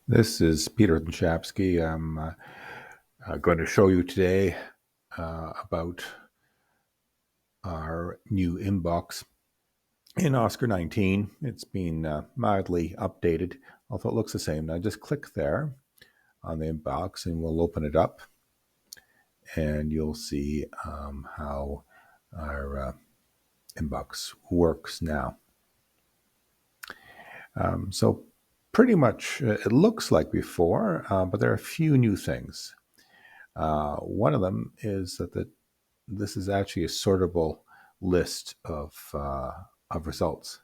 This is Peter Chapsky. I'm going to show you today about our new inbox in Oscar 19. It's been mildly updated, although it looks the same. Now just click there on the inbox and we'll open it up and you'll see how our inbox works now. So pretty much it looks like before, but there are a few new things. One of them is that this is actually a sortable list of results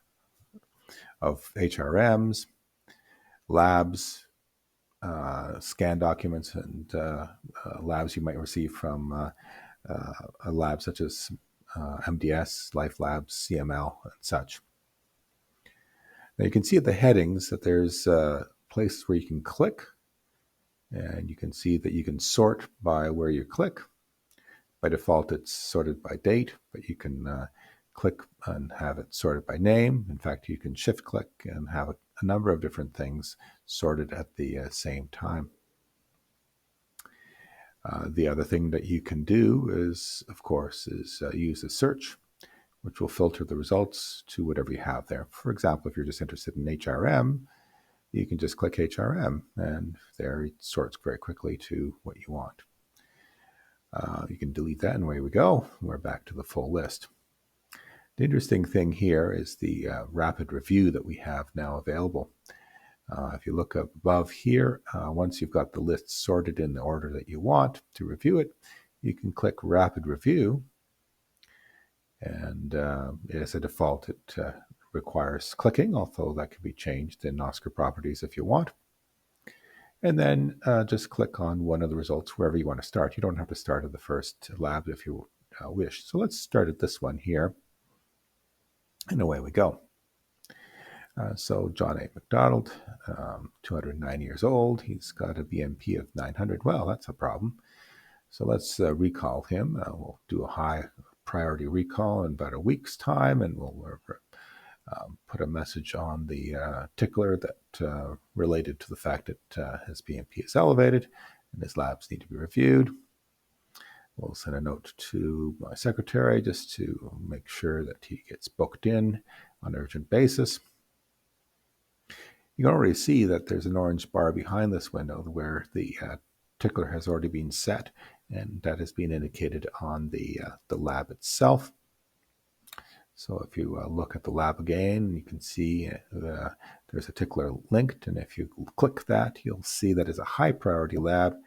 of HRMs, labs, scan documents, and labs you might receive from a lab such as MDS, Life Labs, CML, and such. Now you can see at the headings that there's places where you can click, and you can see that you can sort by where you click. By default, it's sorted by date, but you can click and have it sorted by name. In fact, you can shift click and have a number of different things sorted at the same time. The other thing that you can do is, of course, use a search, which will filter the results to whatever you have there. For example, if you're just interested in HRM, you can just click HRM, and there it sorts very quickly to what you want. You can delete that, and away we go. We're back to the full list. The interesting thing here is the rapid review that we have now available. If you look up above here, once you've got the list sorted in the order that you want to review it, you can click Rapid Review. And as a default, it requires clicking, although that can be changed in Oscar Properties if you want. And then just click on one of the results wherever you want to start. You don't have to start at the first lab if you wish. So let's start at this one here. And away we go. So John A. McDonald, 209 years old. He's got a BMP of 900. Well, that's a problem. So let's recall him. We'll do a high priority recall in about a week's time, and we'll put a message on the tickler that related to the fact that his BMP is elevated and his labs need to be reviewed. We'll send a note to my secretary just to make sure that he gets booked in on an urgent basis. You can already see that there's an orange bar behind this window where the tickler has already been set, and that has been indicated on the lab itself. So if you look at the lab again, you can see there's a tickler linked, and if you click that, you'll see that it's a high priority lab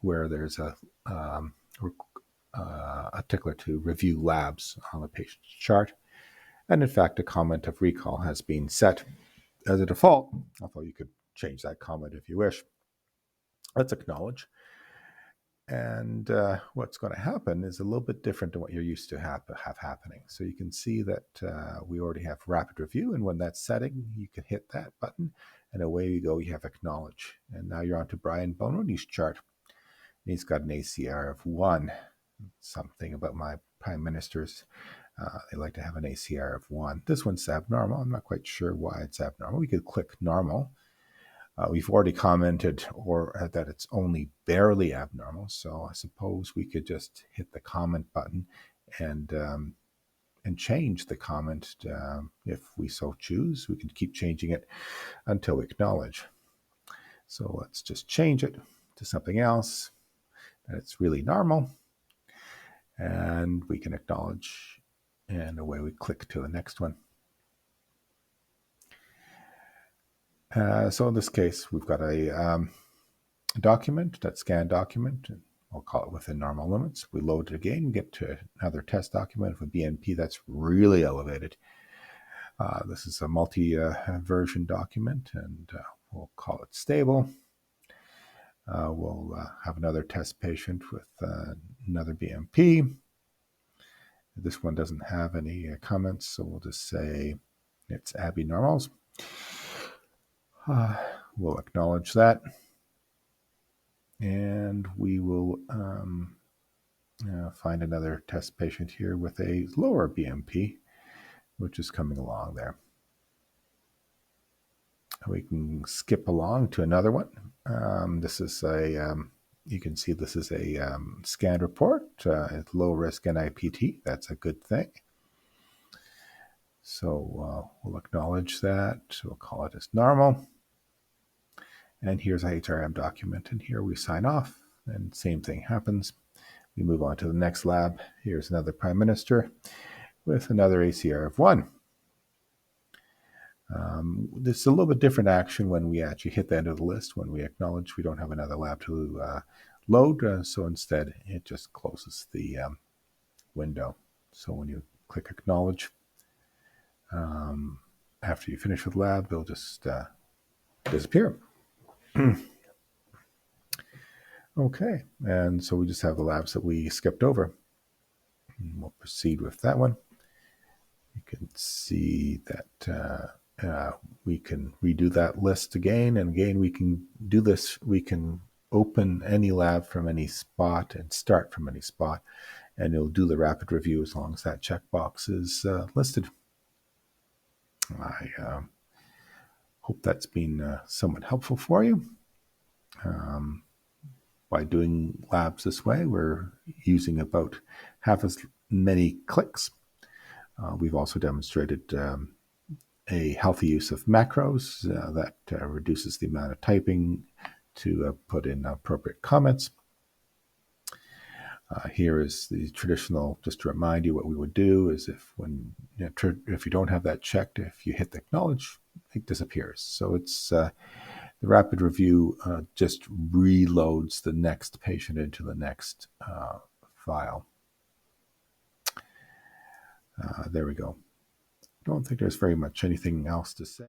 where there's a tickler to review labs on the patient's chart. And in fact, a comment of recall has been set as a default, although you could change that comment if you wish. Let's acknowledge. And what's going to happen is a little bit different than what you're used to have happening. So you can see that we already have rapid review, and when that's setting, you can hit that button, and away you go. You have acknowledge, and now you're on to Brian Bononi's chart. And he's got an ACR of 1. Something about my prime ministers. They like to have an ACR of 1. This one's abnormal. I'm not quite sure why it's abnormal. We could click normal. We've already commented that it's only barely abnormal, so I suppose we could just hit the comment button and change the comment if we so choose. We can keep changing it until we acknowledge. So let's just change it to something else. It's really normal, and we can acknowledge, and away we click to the next one. So in this case, we've got a document, that scan document, and I'll call it within normal limits. We load it again, get to another test document of a BNP that's really elevated. This is a multi-version document, and we'll call it stable. We'll have another test patient with another BMP. This one doesn't have any comments, so we'll just say it's abnormals. We'll acknowledge that. And we will find another test patient here with a lower BMP, which is coming along there. We can skip along to another one. This is you can see this is a scanned report. It's low risk NIPT. That's a good thing. So we'll acknowledge that. We'll call it as normal. And here's a HRM document. And here we sign off. And same thing happens. We move on to the next lab. Here's another Prime Minister with another ACR of 1. This is a little bit different action when we actually hit the end of the list, when we acknowledge we don't have another lab to load. So instead, it just closes the window. So when you click acknowledge, after you finish with lab, they'll just disappear. Okay, and so we just have the labs that we skipped over. And we'll proceed with that one. You can see that we can redo that list again, and again we can do this. We can open any lab from any spot and start from any spot, and it'll do the rapid review as long as that checkbox is listed. I hope that's been somewhat helpful for you. By doing labs this way, we're using about half as many clicks. We've also demonstrated a healthy use of macros that reduces the amount of typing to put in appropriate comments. Here is the traditional, just to remind you what we would do is if you don't have that checked, if you hit the acknowledge, it disappears. So it's the rapid review just reloads the next patient into the next file. There we go. I don't think there's very much anything else to say.